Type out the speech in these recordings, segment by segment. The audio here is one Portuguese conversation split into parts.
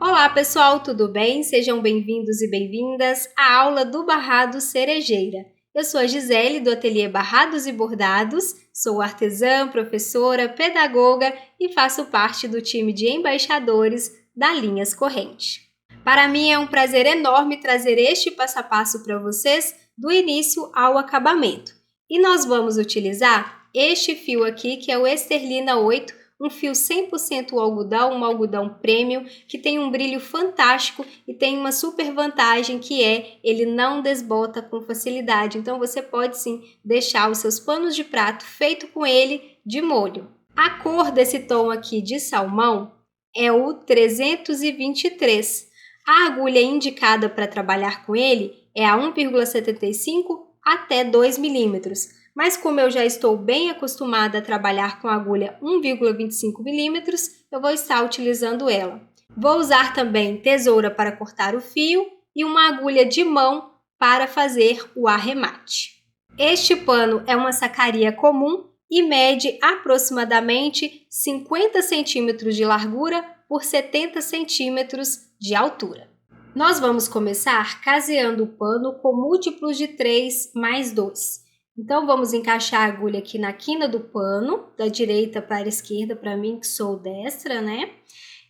Olá pessoal, tudo bem? Sejam bem-vindos e bem-vindas à aula do Barrado Cerejeira. Eu sou a Gisele do Ateliê Barrados e Bordados, sou artesã, professora, pedagoga e faço parte do time de embaixadores da Linhas Corrente. Para mim é um prazer enorme trazer este passo a passo para vocês do início ao acabamento. E nós vamos utilizar este fio aqui que é o Esterlina 8, um fio 100% algodão, um algodão premium, que tem um brilho fantástico e tem uma super vantagem que é ele não desbota com facilidade. Então você pode sim deixar os seus panos de prato feito com ele de molho. A cor desse tom aqui de salmão é o 323. A agulha indicada para trabalhar com ele é a 1,75 até 2 milímetros. Mas como eu já estou bem acostumada a trabalhar com a agulha 1,25 milímetros, eu vou estar utilizando ela. Vou usar também tesoura para cortar o fio e uma agulha de mão para fazer o arremate. Este pano é uma sacaria comum e mede aproximadamente 50 centímetros de largura por 70 centímetros de altura. Nós vamos começar caseando o pano com múltiplos de 3 mais 2. Então, vamos encaixar a agulha aqui na quina do pano, da direita para a esquerda, para mim que sou destra, né?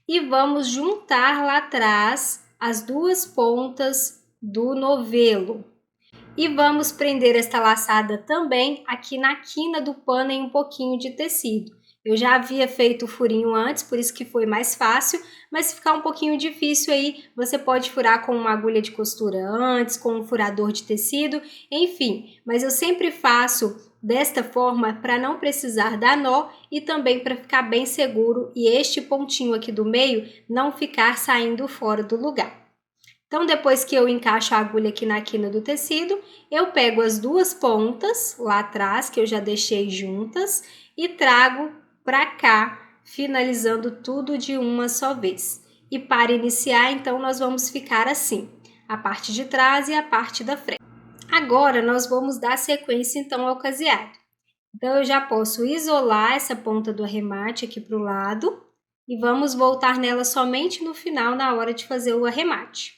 E vamos juntar lá atrás as duas pontas do novelo. E vamos prender esta laçada também aqui na quina do pano em um pouquinho de tecido. Eu já havia feito o furinho antes, por isso que foi mais fácil, mas se ficar um pouquinho difícil aí, você pode furar com uma agulha de costura antes, com um furador de tecido, enfim. Mas eu sempre faço desta forma para não precisar dar nó e também para ficar bem seguro e este pontinho aqui do meio não ficar saindo fora do lugar. Então, depois que eu encaixo a agulha aqui na quina do tecido, eu pego as duas pontas lá atrás, que eu já deixei juntas, e trago para cá, finalizando tudo de uma só vez. E para iniciar, então, nós vamos ficar assim, a parte de trás e a parte da frente. Agora, nós vamos dar sequência, então, ao caseado. Então, eu já posso isolar essa ponta do arremate aqui para o lado e vamos voltar nela somente no final, na hora de fazer o arremate.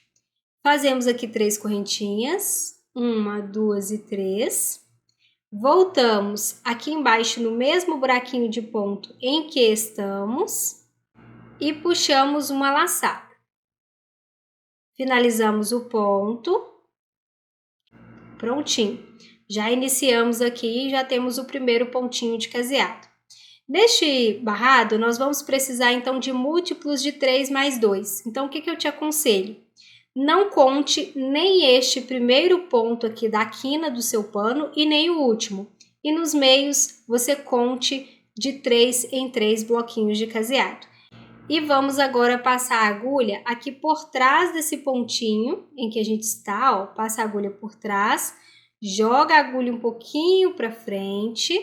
Fazemos aqui 3 correntinhas, 1, 2 e 3. Voltamos aqui embaixo no mesmo buraquinho de ponto em que estamos e puxamos uma laçada. Finalizamos o ponto. Prontinho. Já iniciamos aqui e já temos o primeiro pontinho de caseado. Neste barrado, nós vamos precisar então de múltiplos de 3 mais 2. Então, o que eu te aconselho? Não conte nem este primeiro ponto aqui da quina do seu pano e nem o último. E nos meios você conte de 3 em 3 bloquinhos de caseado. E vamos agora passar a agulha aqui por trás desse pontinho em que a gente está, ó. Passa a agulha por trás, joga a agulha um pouquinho para frente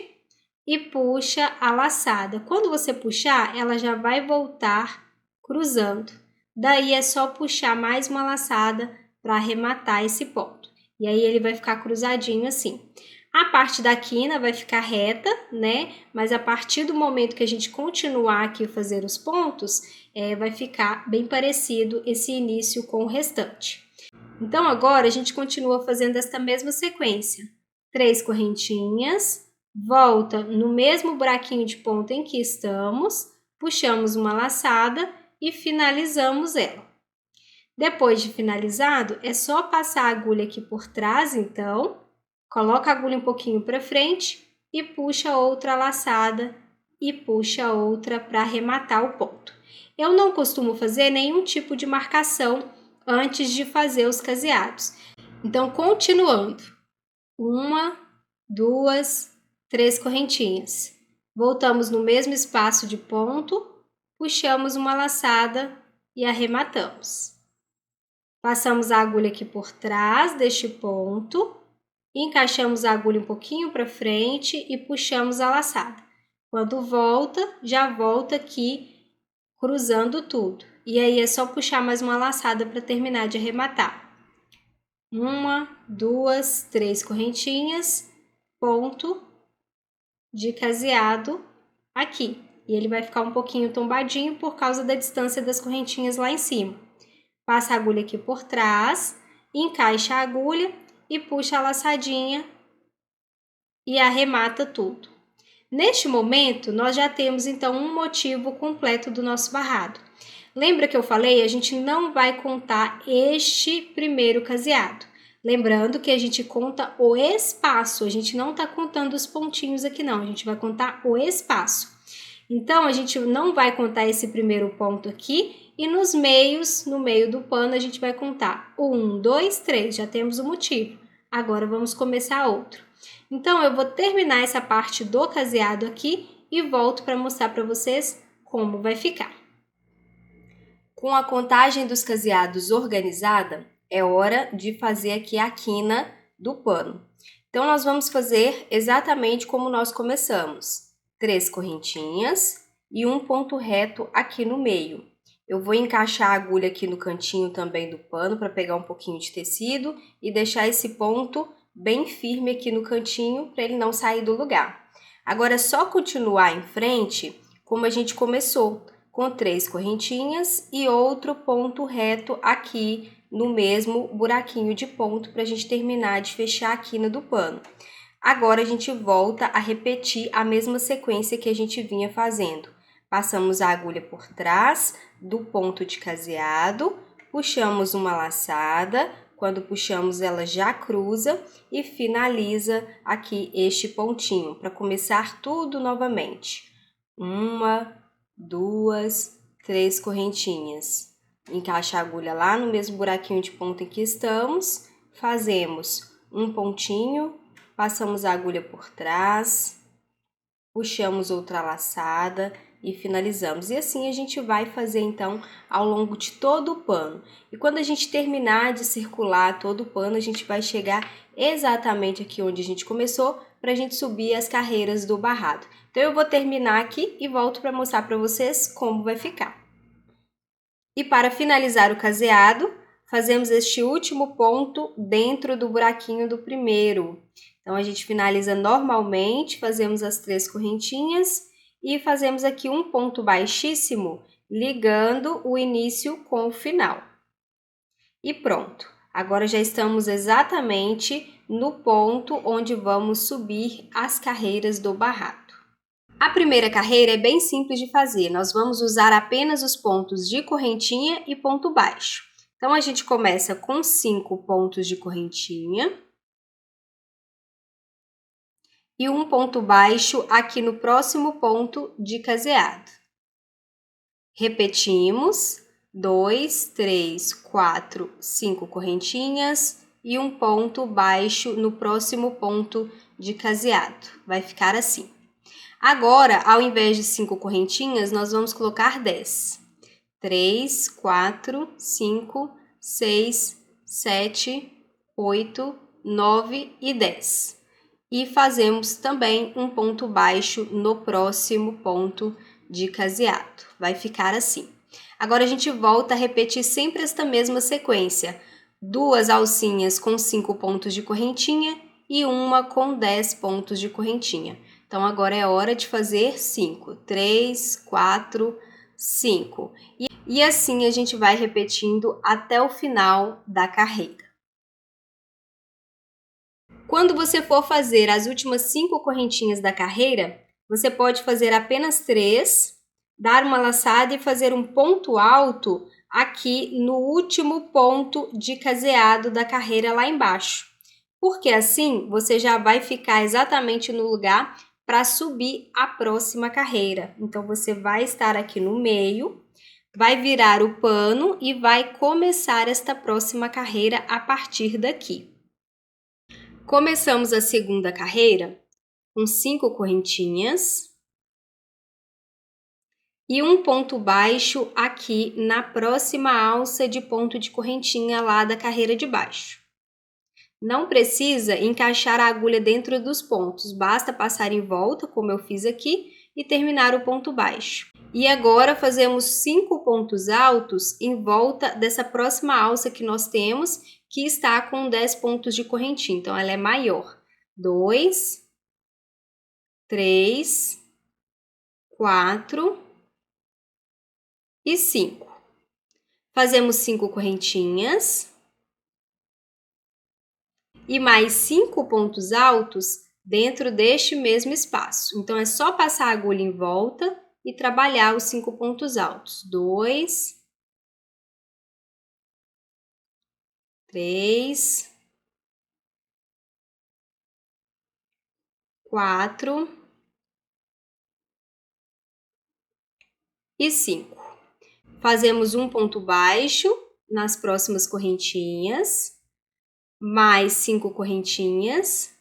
e puxa a laçada. Quando você puxar, ela já vai voltar cruzando. Daí é só puxar mais uma laçada para arrematar esse ponto. E aí ele vai ficar cruzadinho assim. A parte da quina vai ficar reta, né? Mas a partir do momento que a gente continuar aqui a fazer os pontos, vai ficar bem parecido esse início com o restante. Então agora a gente continua fazendo esta mesma sequência. 3 correntinhas, volta no mesmo buraquinho de ponta em que estamos, puxamos uma laçada e finalizamos ela. Depois de finalizado, é só passar a agulha aqui por trás, então, coloca a agulha um pouquinho para frente e puxa outra laçada e puxa outra para arrematar o ponto. Eu não costumo fazer nenhum tipo de marcação antes de fazer os caseados. Então, continuando. 1, 2, 3 correntinhas. Voltamos no mesmo espaço de ponto, puxamos uma laçada e arrematamos. Passamos a agulha aqui por trás deste ponto, encaixamos a agulha um pouquinho para frente e puxamos a laçada. Quando volta, já volta aqui cruzando tudo. E aí é só puxar mais uma laçada para terminar de arrematar. 1, 2, 3 correntinhas, ponto de caseado aqui. e ele vai ficar um pouquinho tombadinho por causa da distância das correntinhas lá em cima. Passa a agulha aqui por trás, encaixa a agulha e puxa a laçadinha e arremata tudo. Neste momento, nós já temos então um motivo completo do nosso barrado. Lembra que eu falei? A gente não vai contar este primeiro caseado. Lembrando que a gente conta o espaço, a gente não está contando os pontinhos aqui não, a gente vai contar o espaço. Então, a gente não vai contar esse primeiro ponto aqui e nos meios, no meio do pano, a gente vai contar 1, 2, 3, já temos o motivo. Agora, vamos começar outro. Então, eu vou terminar essa parte do caseado aqui e volto para mostrar para vocês como vai ficar. Com a contagem dos caseados organizada, é hora de fazer aqui a quina do pano. Então, nós vamos fazer exatamente como nós começamos. 3 correntinhas e um ponto reto aqui no meio. Eu vou encaixar a agulha aqui no cantinho também do pano para pegar um pouquinho de tecido e deixar esse ponto bem firme aqui no cantinho para ele não sair do lugar. Agora é só continuar em frente como a gente começou, com 3 correntinhas e outro ponto reto aqui no mesmo buraquinho de ponto para a gente terminar de fechar a quina do pano. Agora a gente volta a repetir a mesma sequência que a gente vinha fazendo. Passamos a agulha por trás do ponto de caseado, puxamos uma laçada, quando puxamos ela já cruza e finaliza aqui este pontinho, para começar tudo novamente. 1, 2, 3 correntinhas. Encaixa a agulha lá no mesmo buraquinho de ponto em que estamos, fazemos um pontinho, passamos a agulha por trás, puxamos outra laçada e finalizamos. E assim a gente vai fazer então ao longo de todo o pano. E quando a gente terminar de circular todo o pano, a gente vai chegar exatamente aqui onde a gente começou para a gente subir as carreiras do barrado. Então eu vou terminar aqui e volto para mostrar para vocês como vai ficar. E para finalizar o caseado, fazemos este último ponto dentro do buraquinho do primeiro. Então, a gente finaliza normalmente, fazemos as 3 correntinhas e fazemos aqui um ponto baixíssimo, ligando o início com o final. E pronto! Agora já estamos exatamente no ponto onde vamos subir as carreiras do barrado. A primeira carreira é bem simples de fazer, nós vamos usar apenas os pontos de correntinha e ponto baixo. Então, a gente começa com 5 pontos de correntinha e um ponto baixo aqui no próximo ponto de caseado. Repetimos, 2, 3, 4, 5 correntinhas e um ponto baixo no próximo ponto de caseado. Vai ficar assim. Agora, ao invés de 5 correntinhas, nós vamos colocar 10. 3, 4, 5, 6, 7, 8, 9 e 10. E fazemos também um ponto baixo no próximo ponto de caseado. Vai ficar assim. Agora, a gente volta a repetir sempre esta mesma sequência. 2 alcinhas com 5 pontos de correntinha e uma com 10 pontos de correntinha. Então, agora é hora de fazer 5. 3, 4, 5. E assim a gente vai repetindo até o final da carreira. Quando você for fazer as últimas 5 correntinhas da carreira, você pode fazer apenas 3, dar uma laçada e fazer um ponto alto aqui no último ponto de caseado da carreira lá embaixo. Porque assim você já vai ficar exatamente no lugar para subir a próxima carreira. Então, você vai estar aqui no meio, vai virar o pano e vai começar esta próxima carreira a partir daqui. Começamos a segunda carreira com 5 correntinhas e um ponto baixo aqui na próxima alça de ponto de correntinha lá da carreira de baixo. Não precisa encaixar a agulha dentro dos pontos, basta passar em volta, como eu fiz aqui, e terminar o ponto baixo. E agora fazemos 5 pontos altos em volta dessa próxima alça que nós temos, que está com 10 pontos de correntinha, então ela é maior. 2, 3, 4 e 5. Fazemos 5 correntinhas e mais 5 pontos altos dentro deste mesmo espaço. Então, é só passar a agulha em volta e trabalhar os 5 pontos altos. 2, 3, 4 e 5. Fazemos um ponto baixo nas próximas correntinhas, mais 5 correntinhas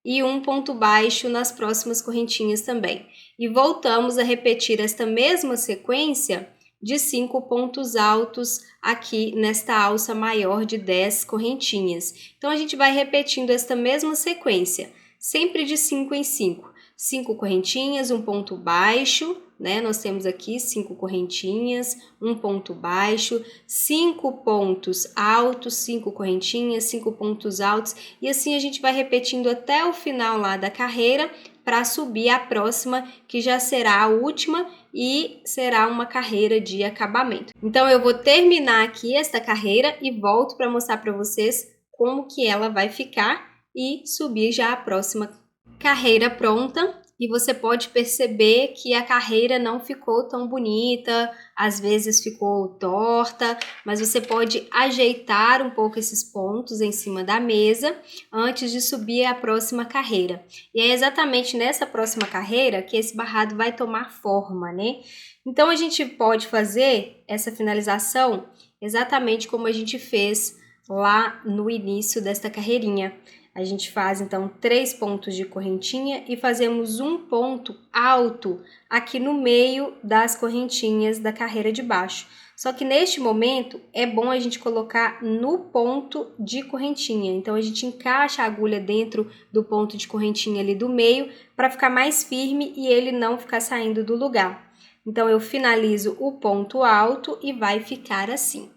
e um ponto baixo nas próximas correntinhas também. E voltamos a repetir esta mesma sequência de 5 pontos altos aqui nesta alça maior de 10 correntinhas. Então, a gente vai repetindo esta mesma sequência, sempre de 5 em 5. 5 correntinhas, um ponto baixo, né? Nós temos aqui 5 correntinhas, um ponto baixo, 5 pontos altos, 5 correntinhas, 5 pontos altos, e assim a gente vai repetindo até o final lá da carreira para subir a próxima, que já será a última e será uma carreira de acabamento. Então, eu vou terminar aqui esta carreira e volto para mostrar para vocês como que ela vai ficar e subir já a próxima carreira pronta. E você pode perceber que a carreira não ficou tão bonita, às vezes ficou torta, mas você pode ajeitar um pouco esses pontos em cima da mesa antes de subir a próxima carreira. E é exatamente nessa próxima carreira que esse barrado vai tomar forma, né? Então, a gente pode fazer essa finalização exatamente como a gente fez lá no início desta carreirinha. A gente faz, então, 3 pontos de correntinha e fazemos um ponto alto aqui no meio das correntinhas da carreira de baixo. Só que neste momento é bom a gente colocar no ponto de correntinha. Então, a gente encaixa a agulha dentro do ponto de correntinha ali do meio para ficar mais firme e ele não ficar saindo do lugar. Então, eu finalizo o ponto alto e vai ficar assim.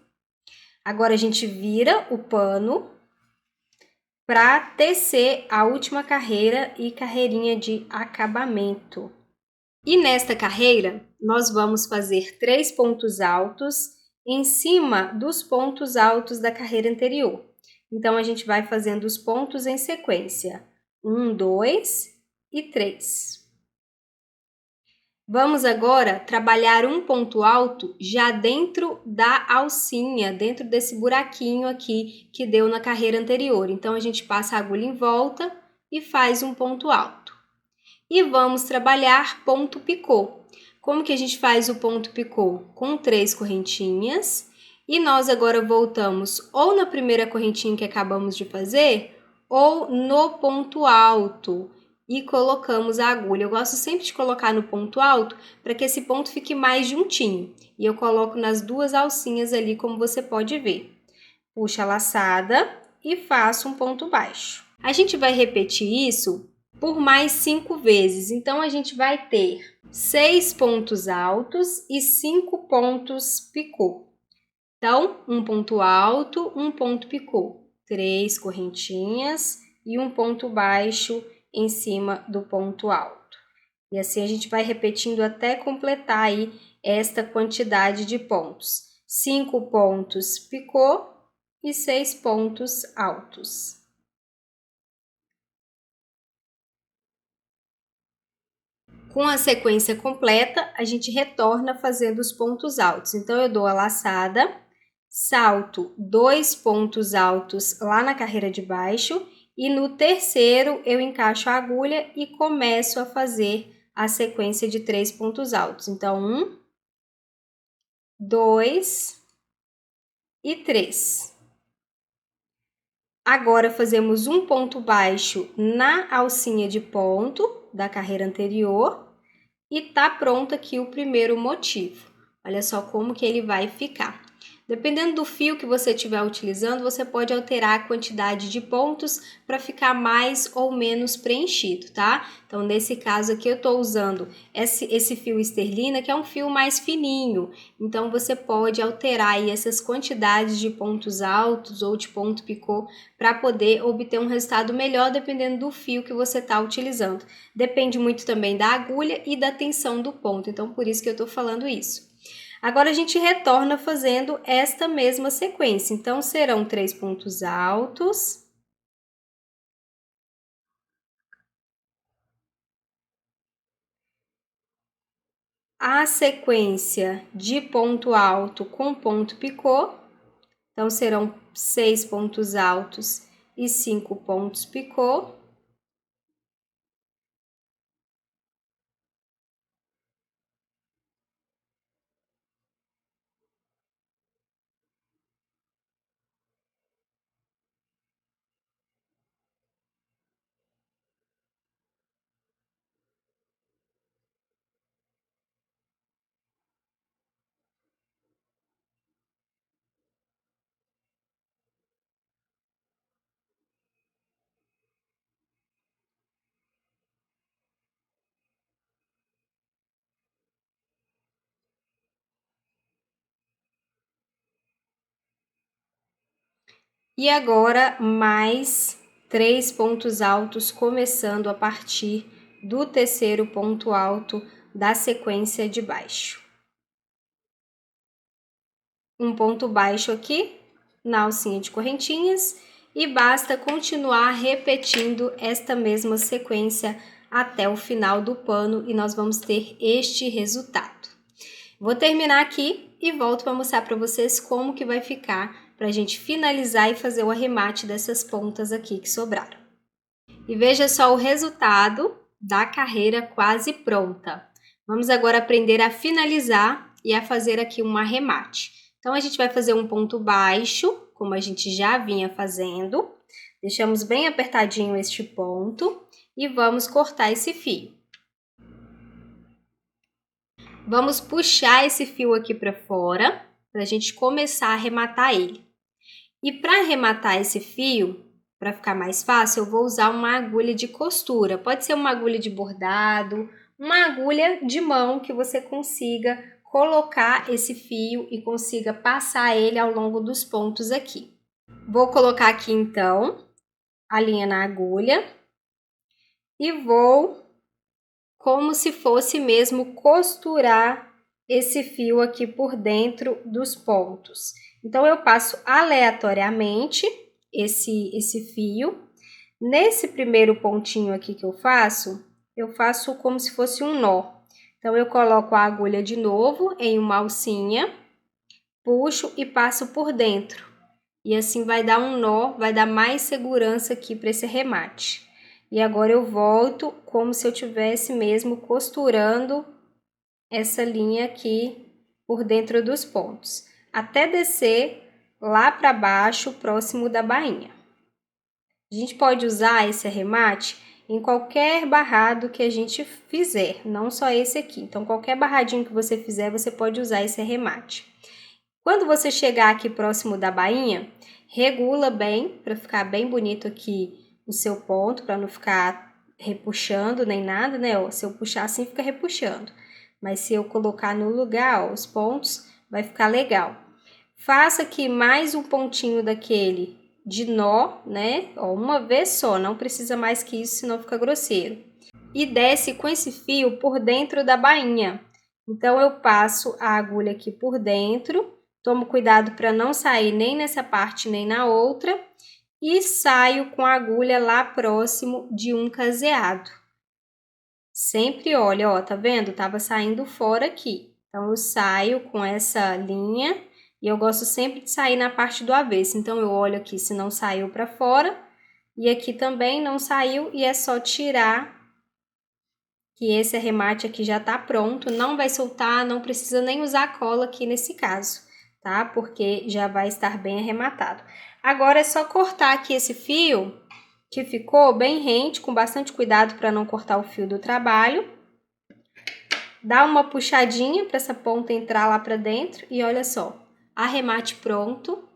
Agora, a gente vira o pano para tecer a última carreira e carreirinha de acabamento. E nesta carreira, nós vamos fazer 3 pontos altos em cima dos pontos altos da carreira anterior. Então, a gente vai fazendo os pontos em sequência. 1, 2 e 3. Vamos agora trabalhar um ponto alto já dentro da alcinha, dentro desse buraquinho aqui que deu na carreira anterior. Então, a gente passa a agulha em volta e faz um ponto alto. E vamos trabalhar ponto picô. Como que a gente faz o ponto picô? Com 3 correntinhas. E nós agora voltamos ou na primeira correntinha que acabamos de fazer, ou no ponto alto. E colocamos a agulha. Eu gosto sempre de colocar no ponto alto para que esse ponto fique mais juntinho. E eu coloco nas 2 alcinhas ali, como você pode ver. Puxo a laçada e faço um ponto baixo. A gente vai repetir isso por mais 5 vezes. Então, a gente vai ter 6 pontos altos e 5 pontos picô. Então, um ponto alto, um ponto picô. 3 correntinhas e um ponto baixo em cima do ponto alto. E assim a gente vai repetindo até completar aí esta quantidade de pontos. 5 pontos picô e 6 pontos altos. Com a sequência completa, a gente retorna fazendo os pontos altos. Então, eu dou a laçada, salto 2 pontos altos lá na carreira de baixo e no terceiro eu encaixo a agulha e começo a fazer a sequência de 3 pontos altos. Então, 1, 2 e 3. Agora, fazemos um ponto baixo na alcinha de ponto da carreira anterior e tá pronto aqui o primeiro motivo. Olha só como que ele vai ficar. Dependendo do fio que você estiver utilizando, você pode alterar a quantidade de pontos para ficar mais ou menos preenchido, tá? Então, nesse caso aqui, eu estou usando esse fio esterlina, que é um fio mais fininho. Então, você pode alterar aí essas quantidades de pontos altos ou de ponto picô para poder obter um resultado melhor, dependendo do fio que você está utilizando. Depende muito também da agulha e da tensão do ponto, então por isso que eu estou falando isso. Agora a gente retorna fazendo esta mesma sequência. Então, serão 3 pontos altos. A sequência de ponto alto com ponto picô. Então, serão 6 pontos altos e 5 pontos picô. E agora, mais 3 pontos altos, começando a partir do terceiro ponto alto da sequência de baixo. Um ponto baixo aqui na alcinha de correntinhas e basta continuar repetindo esta mesma sequência até o final do pano e nós vamos ter este resultado. Vou terminar aqui e volto para mostrar para vocês como que vai ficar para a gente finalizar e fazer o arremate dessas pontas aqui que sobraram. E veja só o resultado da carreira quase pronta. Vamos agora aprender a finalizar e a fazer aqui um arremate. Então, a gente vai fazer um ponto baixo, como a gente já vinha fazendo. Deixamos bem apertadinho este ponto e vamos cortar esse fio. Vamos puxar esse fio aqui para fora, para a gente começar a arrematar ele. E para arrematar esse fio, para ficar mais fácil, eu vou usar uma agulha de costura. Pode ser uma agulha de bordado, uma agulha de mão que você consiga colocar esse fio e consiga passar ele ao longo dos pontos aqui. Vou colocar aqui então a linha na agulha e vou, como se fosse mesmo, costurar esse fio aqui por dentro dos pontos. Então, eu passo aleatoriamente esse fio. Nesse primeiro pontinho aqui que eu faço como se fosse um nó. Então, eu coloco a agulha de novo em uma alcinha, puxo e passo por dentro. E assim vai dar um nó, vai dar mais segurança aqui para esse remate. E agora eu volto como se eu tivesse mesmo costurando essa linha aqui por dentro dos pontos, até descer lá para baixo, próximo da bainha. A gente pode usar esse arremate em qualquer barrado que a gente fizer, não só esse aqui. Então, qualquer barradinho que você fizer, você pode usar esse arremate. Quando você chegar aqui próximo da bainha, regula bem, para ficar bem bonito aqui o seu ponto, para não ficar repuxando nem nada, né? Ó, se eu puxar assim, fica repuxando. Mas se eu colocar no lugar, ó, os pontos, vai ficar legal. Faça aqui mais um pontinho daquele de nó, né? Ó, uma vez só, não precisa mais que isso, senão fica grosseiro. E desce com esse fio por dentro da bainha. Então, eu passo a agulha aqui por dentro, tomo cuidado para não sair nem nessa parte nem na outra, e saio com a agulha lá próximo de um caseado. Sempre olha, ó, tá vendo? Tava saindo fora aqui. Então, eu saio com essa linha e eu gosto sempre de sair na parte do avesso. Então, eu olho aqui se não saiu para fora e aqui também não saiu e é só tirar que esse arremate aqui já tá pronto. Não vai soltar, não precisa nem usar cola aqui nesse caso, tá? Porque já vai estar bem arrematado. Agora é só cortar aqui esse fio que ficou bem rente, com bastante cuidado para não cortar o fio do trabalho. Dá uma puxadinha para essa ponta entrar lá para dentro e olha só, arremate pronto,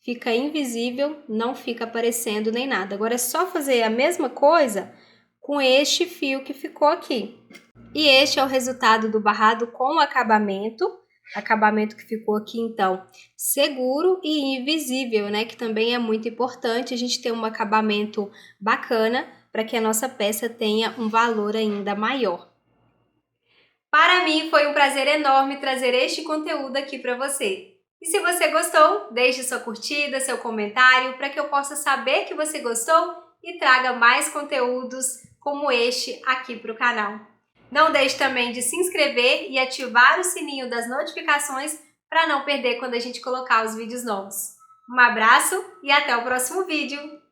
fica invisível, não fica aparecendo nem nada. Agora é só fazer a mesma coisa com este fio que ficou aqui. E este é o resultado do barrado com acabamento que ficou aqui então seguro e invisível, né? Que também é muito importante a gente ter um acabamento bacana para que a nossa peça tenha um valor ainda maior. Para mim foi um prazer enorme trazer este conteúdo aqui para você. E se você gostou, deixe sua curtida, seu comentário para que eu possa saber que você gostou e traga mais conteúdos como este aqui para o canal. Não deixe também de se inscrever e ativar o sininho das notificações para não perder quando a gente colocar os vídeos novos. Um abraço e até o próximo vídeo!